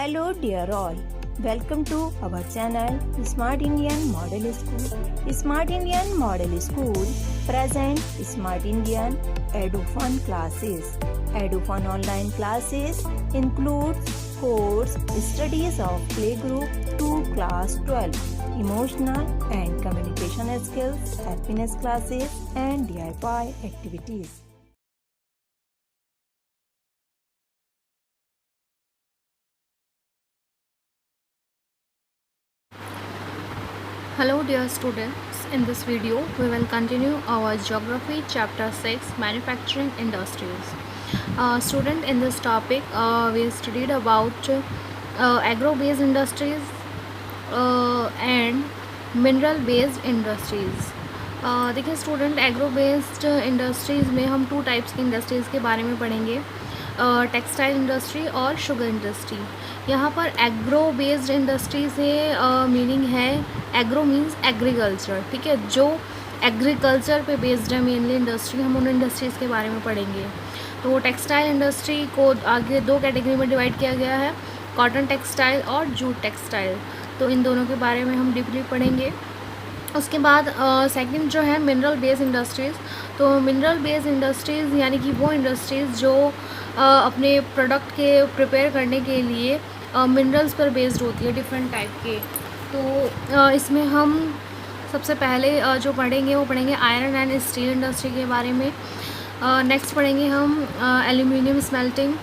Hello dear all, welcome to our channel Smart Indian Model School. Smart Indian Model School present Smart Indian EduFun classes. EduFun online classes includes course studies of playgroup to class 12, emotional and communication skills, happiness classes and DIY activities. Hello dear students, in this video we will continue our geography chapter 6 manufacturing industries. Student, in this topic we studied about agro based industries and mineral based industries. देखिए student, agro based industries में हम 2 types की industries के बारे में पढ़ेंगे, textile industry और sugar industry. यहाँ पर एग्रो बेस्ड इंडस्ट्री से मीनिंग है, एग्रो मीन्स एग्रीकल्चर, ठीक है, जो एग्रीकल्चर पे बेस्ड है मेनली इंडस्ट्री, हम उन इंडस्ट्रीज़ के बारे में पढ़ेंगे। तो टेक्सटाइल इंडस्ट्री को आगे 2 कैटेगरी में डिवाइड किया गया है, कॉटन टेक्सटाइल और जूट टेक्सटाइल। तो इन दोनों के बारे में हम डीपली पढ़ेंगे। उसके बाद सेकंड जो है मिनरल बेस्ड इंडस्ट्रीज़। तो मिनरल बेस्ड इंडस्ट्रीज़ यानी कि वो इंडस्ट्रीज़ जो अपने प्रोडक्ट के प्रिपेयर करने के लिए मिनरल्स पर बेस्ड होती है, डिफरेंट टाइप के। तो इसमें हम सबसे पहले जो पढ़ेंगे वो पढ़ेंगे आयरन एंड स्टील इंडस्ट्री के बारे में। नेक्स्ट पढ़ेंगे हम aluminium smelting.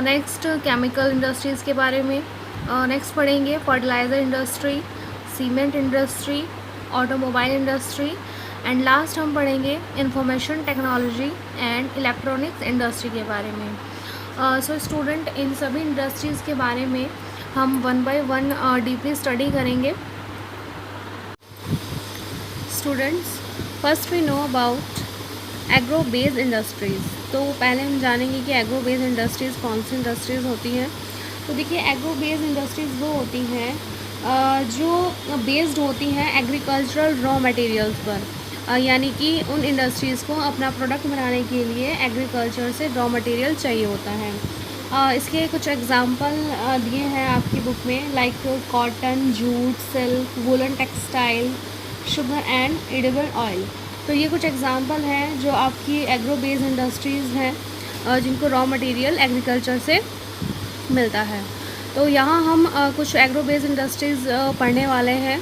Next chemical industries के बारे में। नेक्स्ट पढ़ेंगे fertiliser industry, cement industry, automobile industry and last हम पढ़ेंगे information technology and electronics industry के बारे में। सो स्टूडेंट, इन सभी इंडस्ट्रीज़ के बारे में हम 1 बाय 1 डीपली स्टडी करेंगे। Students, first we know about agro based industries. तो पहले हम जानेंगे कि एग्रो बेस्ड इंडस्ट्रीज़ कौन सी इंडस्ट्रीज़ होती हैं। तो देखिए, एग्रो बेस्ड इंडस्ट्रीज़ वो होती हैं जो बेस्ड होती हैं एग्रीकल्चरल रॉ मटेरियल्स पर, यानी कि उन इंडस्ट्रीज़ को अपना प्रोडक्ट बनाने के लिए एग्रीकल्चर से रॉ मटेरियल चाहिए होता है। इसके कुछ एग्जांपल दिए हैं आपकी बुक में, like cotton, jute, silk, woollen textile, sugar and edible oil. तो ये कुछ एग्जांपल हैं जो आपकी एग्रो बेस्ड इंडस्ट्रीज़ हैं जिनको रॉ मटेरियल एग्रीकल्चर से मिलता है। तो यहाँ हम कुछ एग्रो बेस्ड इंडस्ट्रीज़ पढ़ने वाले हैं।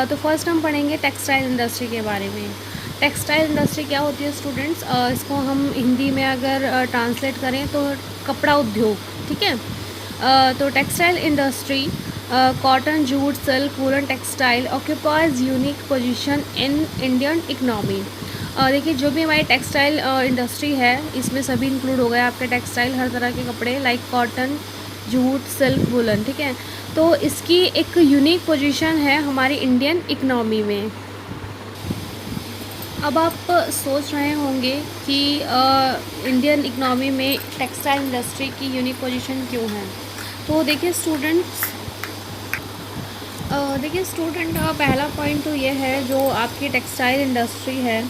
तो फर्स्ट हम पढ़ेंगे टेक्सटाइल इंडस्ट्री के बारे में। टेक्सटाइल इंडस्ट्री क्या होती है स्टूडेंट्स, इसको हम हिंदी में अगर ट्रांसलेट करें तो कपड़ा उद्योग, ठीक है। तो textile industry cotton, jute, silk, woollen textile occupies unique position in Indian economy. देखिए, जो भी हमारी टेक्सटाइल इंडस्ट्री है इसमें सभी इंक्लूड हो गए आपके टेक्सटाइल, हर तरह के कपड़े, like cotton, jute, silk, woollen, ठीक है। तो इसकी एक यूनिक पोजीशन है हमारी इंडियन इकनॉमी में। अब आप सोच रहे होंगे कि इंडियन इकनॉमी में टेक्सटाइल इंडस्ट्री की यूनिक पोजीशन क्यों है। तो देखिए स्टूडेंट, पहला पॉइंट तो ये है, जो आपकी टेक्सटाइल इंडस्ट्री है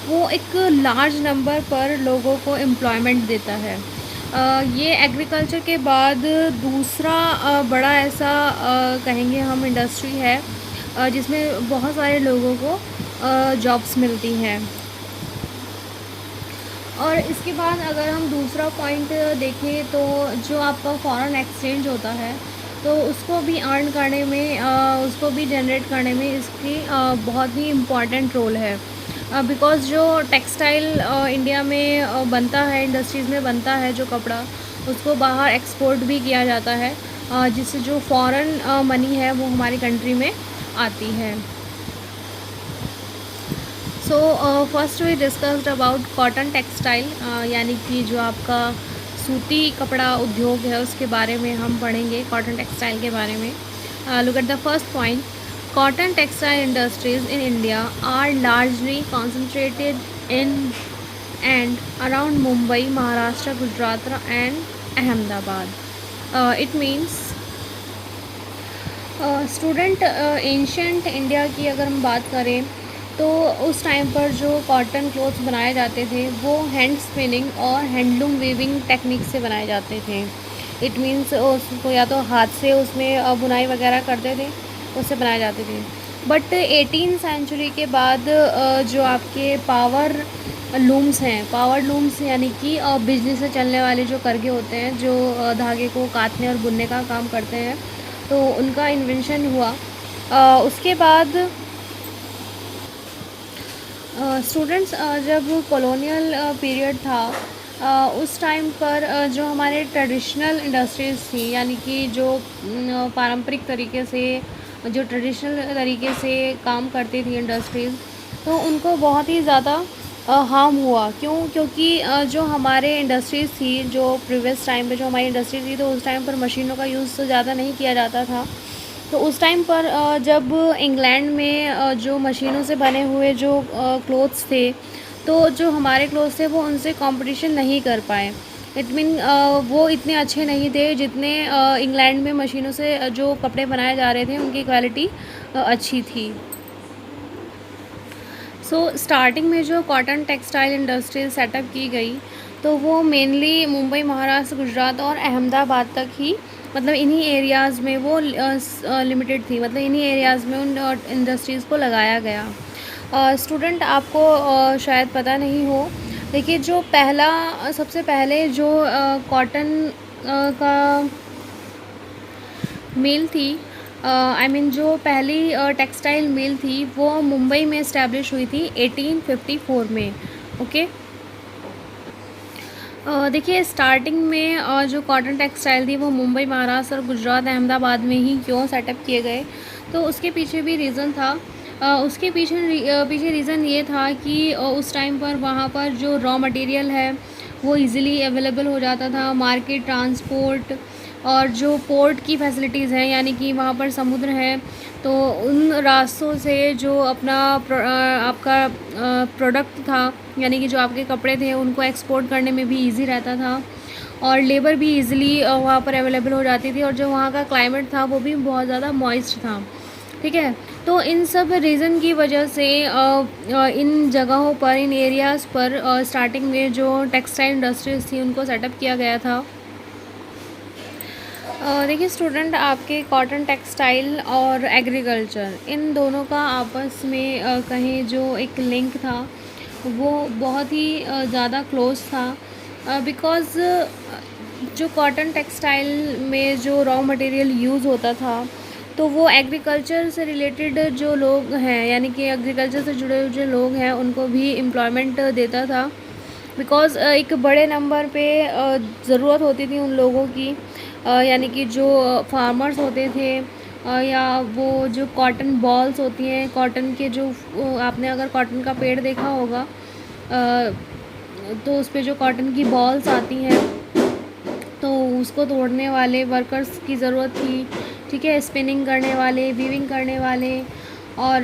वो एक लार्ज नंबर पर लोगों को एम्प्लॉयमेंट देता है। ये एग्रीकल्चर के बाद दूसरा बड़ा ऐसा कहेंगे हम इंडस्ट्री है जिसमें बहुत सारे लोगों को जॉब्स मिलती हैं। और इसके बाद अगर हम दूसरा पॉइंट देखें तो जो आपका फॉरेन एक्सचेंज होता है तो उसको भी अर्न करने में, उसको भी जनरेट करने में इसकी बहुत ही इम्पॉर्टेंट रोल है। बिकॉज़ जो टेक्सटाइल इंडिया में बनता है, इंडस्ट्रीज़ में बनता है जो कपड़ा, उसको बाहर एक्सपोर्ट भी किया जाता है, जिससे जो फॉरेन मनी है वो हमारी कंट्री में आती है। So first we discussed about cotton textile, यानी कि जो आपका सूती कपड़ा उद्योग है उसके बारे में हम पढ़ेंगे, कॉटन टेक्सटाइल के बारे में। Look at the first point, cotton textile industries in India are largely concentrated in and around Mumbai, Maharashtra, Gujarat and Ahmedabad. It means student, ancient India की अगर हम बात करें तो उस टाइम पर जो कॉटन क्लोथ्स बनाए जाते थे वो हैंड स्पिनिंग और हैंडलूम वीविंग टेक्निक से बनाए जाते थे। इट मीन्स उसको या तो हाथ से उसमें बुनाई वगैरह करते थे, उससे बनाए जाते थे। बट 18 सेंचुरी के बाद जो आपके पावर लूम्स हैं, पावर लूम्स यानी कि बिजली से चलने वाले जो करघे होते हैं, जो धागे को काटने और बुनने का काम करते हैं, तो उनका इन्वेंशन हुआ। उसके बाद स्टूडेंट्स जब कॉलोनियल पीरियड था, उस टाइम पर जो हमारे ट्रेडिशनल इंडस्ट्रीज़ थी, यानी कि जो पारंपरिक तरीके से, जो ट्रेडिशनल तरीके से काम करती थी इंडस्ट्रीज़, तो उनको बहुत ही ज़्यादा हार्म हुआ। क्यों? क्योंकि जो हमारे इंडस्ट्रीज़ थी, जो प्रीवियस टाइम पे जो हमारी इंडस्ट्री थी, तो उस टाइम पर मशीनों का यूज़ तो ज़्यादा नहीं किया जाता था। तो उस टाइम पर जब इंग्लैंड में जो मशीनों से बने हुए जो क्लोथ्स थे, तो जो हमारे क्लोथ्स थे वो उनसे कंपटीशन नहीं कर पाए। इट मीन वो इतने अच्छे नहीं थे जितने इंग्लैंड में मशीनों से जो कपड़े बनाए जा रहे थे उनकी क्वालिटी अच्छी थी। सो स्टार्टिंग में जो कॉटन टेक्सटाइल इंडस्ट्री सेटअप की गई, तो वो मेनली मुंबई, महाराष्ट्र, गुजरात और अहमदाबाद तक ही, मतलब इन्हीं एरियाज़ में वो लिमिटेड थी, मतलब इन्हीं एरियाज़ में उन इंडस्ट्रीज़ को लगाया गया। स्टूडेंट आपको शायद पता नहीं हो, देखिए जो पहला सबसे पहले जो कॉटन का मिल थी, आई मीन जो पहली टेक्सटाइल मिल थी, वो मुंबई में इस्टेब्लिश हुई थी 1854 में। ओके, देखिए स्टार्टिंग में जो कॉटन टेक्सटाइल थी वो मुंबई, महाराष्ट्र और गुजरात, अहमदाबाद में ही क्यों सेटअप किए गए, तो उसके पीछे भी रीज़न था। उसके पीछे रीज़न ये था कि उस टाइम पर वहाँ पर जो रॉ मटेरियल है वो इजीली अवेलेबल हो जाता था। मार्केट, ट्रांसपोर्ट और जो पोर्ट की फैसिलिटीज़ हैं, यानी कि वहाँ पर समुद्र है, तो उन रास्तों से जो अपना आपका प्रोडक्ट था, यानी कि जो आपके कपड़े थे, उनको एक्सपोर्ट करने में भी इजी रहता था और लेबर भी इजीली वहाँ पर अवेलेबल हो जाती थी, और जो वहाँ का क्लाइमेट था वो भी बहुत ज़्यादा मॉइस्ट था। ठीक है, तो इन सब रीज़न की वजह से इन जगहों पर, इन एरियाज़ पर स्टार्टिंग में जो टेक्सटाइल इंडस्ट्रीज़ थी उनको सेटअप किया गया था। देखिए स्टूडेंट, आपके कॉटन टेक्सटाइल और एग्रीकल्चर, इन दोनों का आपस में कहें जो एक लिंक था वो बहुत ही ज़्यादा क्लोज था। बिकॉज़ जो कॉटन टेक्सटाइल में जो रॉ मटेरियल यूज़ होता था, तो वो एग्रीकल्चर से रिलेटेड जो लोग हैं, यानी कि एग्रीकल्चर से जुड़े हुए जो लोग हैं, उनको भी एम्प्लॉयमेंट देता था। बिकॉज़ एक बड़े नंबर पे ज़रूरत होती थी उन लोगों की, यानी कि जो फार्मर्स होते थे, या वो जो कॉटन बॉल्स होती हैं, कॉटन के जो आपने अगर कॉटन का पेड़ देखा होगा, तो उस पे जो कॉटन की बॉल्स आती हैं, तो उसको तोड़ने वाले वर्कर्स की ज़रूरत थी। ठीक है, स्पिनिंग करने वाले, वीविंग करने वाले और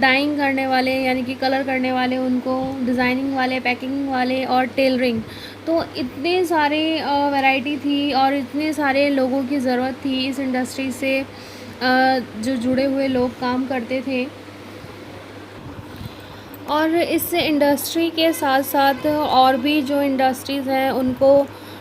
डाइंग करने वाले, यानी कि कलर करने वाले, उनको डिज़ाइनिंग वाले, पैकिंग वाले और टेलरिंग। तो इतने सारे वैरायटी थी और इतने सारे लोगों की ज़रूरत थी इस इंडस्ट्री से, जो जुड़े हुए लोग काम करते थे। और इस इंडस्ट्री के साथ साथ और भी जो इंडस्ट्रीज़ हैं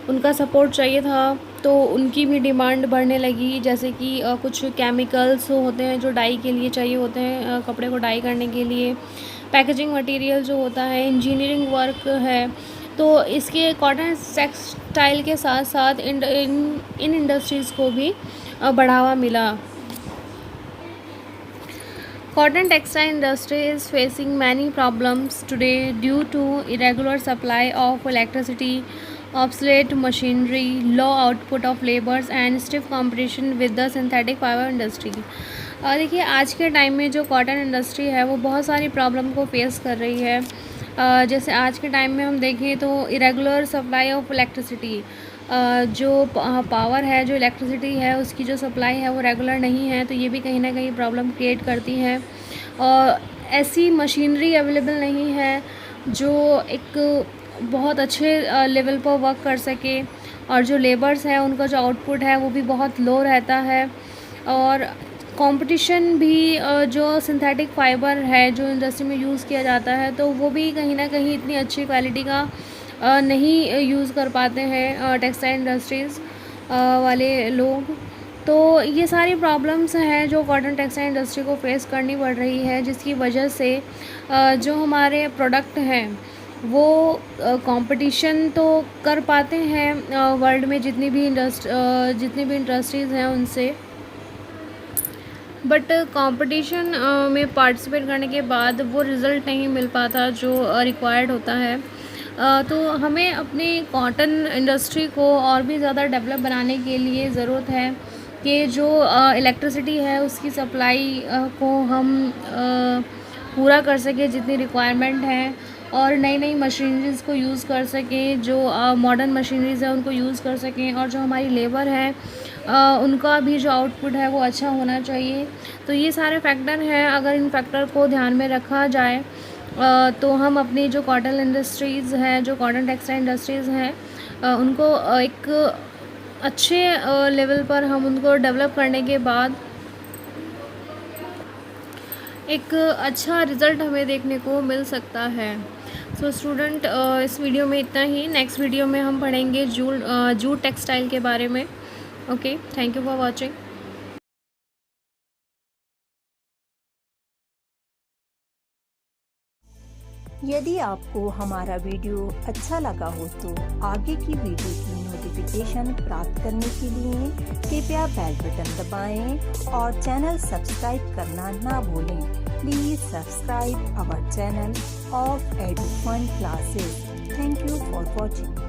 उनका सपोर्ट चाहिए था, तो उनकी भी डिमांड बढ़ने लगी। जैसे कि कुछ केमिकल्स होते हैं जो डाई के लिए चाहिए होते हैं, कपड़े को डाई करने के लिए, पैकेजिंग मटेरियल जो होता है, इंजीनियरिंग वर्क है। तो इसके कॉटन टेक्सटाइल के साथ साथ इन इंडस्ट्रीज़ को भी बढ़ावा मिला। Cotton textile industry is facing many problems today due to irregular supply of electricity, obsolete machinery, low output of laborers and stiff competition with the synthetic fiber industry. देखिए आज के टाइम में जो कॉटन इंडस्ट्री है वो बहुत सारी problem को फेस कर रही है। जैसे आज के टाइम में हम देखें तो इरेगुलर सप्लाई ऑफ इलेक्ट्रिसिटी, जो पावर है, जो इलेक्ट्रिसिटी है, उसकी जो सप्लाई है वो रेगुलर नहीं है, तो ये भी कहीं ना कहीं प्रॉब्लम क्रिएट करती है। और ऐसी मशीनरी अवेलेबल नहीं है जो एक बहुत अच्छे लेवल पर वर्क कर सके, और जो लेबर्स हैं उनका जो आउटपुट है वो भी बहुत लो रहता है। और कंपटीशन भी जो सिंथेटिक फाइबर है जो इंडस्ट्री में यूज़ किया जाता है, तो वो भी कहीं ना कहीं इतनी अच्छी क्वालिटी का नहीं यूज़ कर पाते हैं टेक्सटाइल इंडस्ट्रीज़। वाले लोग। तो ये सारी प्रॉब्लम्स हैं जो कॉटन टेक्सटाइल इंडस्ट्री को फेस करनी पड़ रही है, जिसकी वजह से जो हमारे प्रोडक्ट हैं वो कंपटीशन तो कर पाते हैं वर्ल्ड में जितनी भी इंडस्ट्रीज़ हैं उनसे, बट कंपटीशन में पार्टिसिपेट करने के बाद वो रिज़ल्ट नहीं मिल पाता जो रिक्वायर्ड होता है। तो हमें अपनी कॉटन इंडस्ट्री को और भी ज़्यादा डेवलप बनाने के लिए ज़रूरत है कि जो इलेक्ट्रिसिटी है उसकी सप्लाई को हम पूरा कर सकें जितनी रिक्वायरमेंट है, और नई नई मशीनरीज़ को यूज़ कर सकें, जो मॉडर्न मशीनरीज़ है उनको यूज़ कर सकें, और जो हमारी लेबर है उनका भी जो आउटपुट है वो अच्छा होना चाहिए। तो ये सारे फैक्टर हैं, अगर इन फैक्टर को ध्यान में रखा जाए तो हम अपनी जो कॉटन इंडस्ट्रीज़ हैं, जो कॉटन टेक्सटाइल इंडस्ट्रीज़ हैं उनको एक अच्छे लेवल पर हम उनको डेवलप करने के बाद एक अच्छा रिज़ल्ट हमें देखने को मिल सकता है। सो स्टूडेंट, इस वीडियो में इतना ही। नेक्स्ट वीडियो में हम पढ़ेंगे जूट टेक्सटाइल के बारे में। Okay, thank you for watching. यदि आपको हमारा वीडियो अच्छा लगा हो तो आगे की वीडियो की नोटिफिकेशन प्राप्त करने के लिए कृपया बेल बटन दबाएं और चैनल सब्सक्राइब करना ना भूलें। Please subscribe our channel of Edufun classes. Thank you for watching.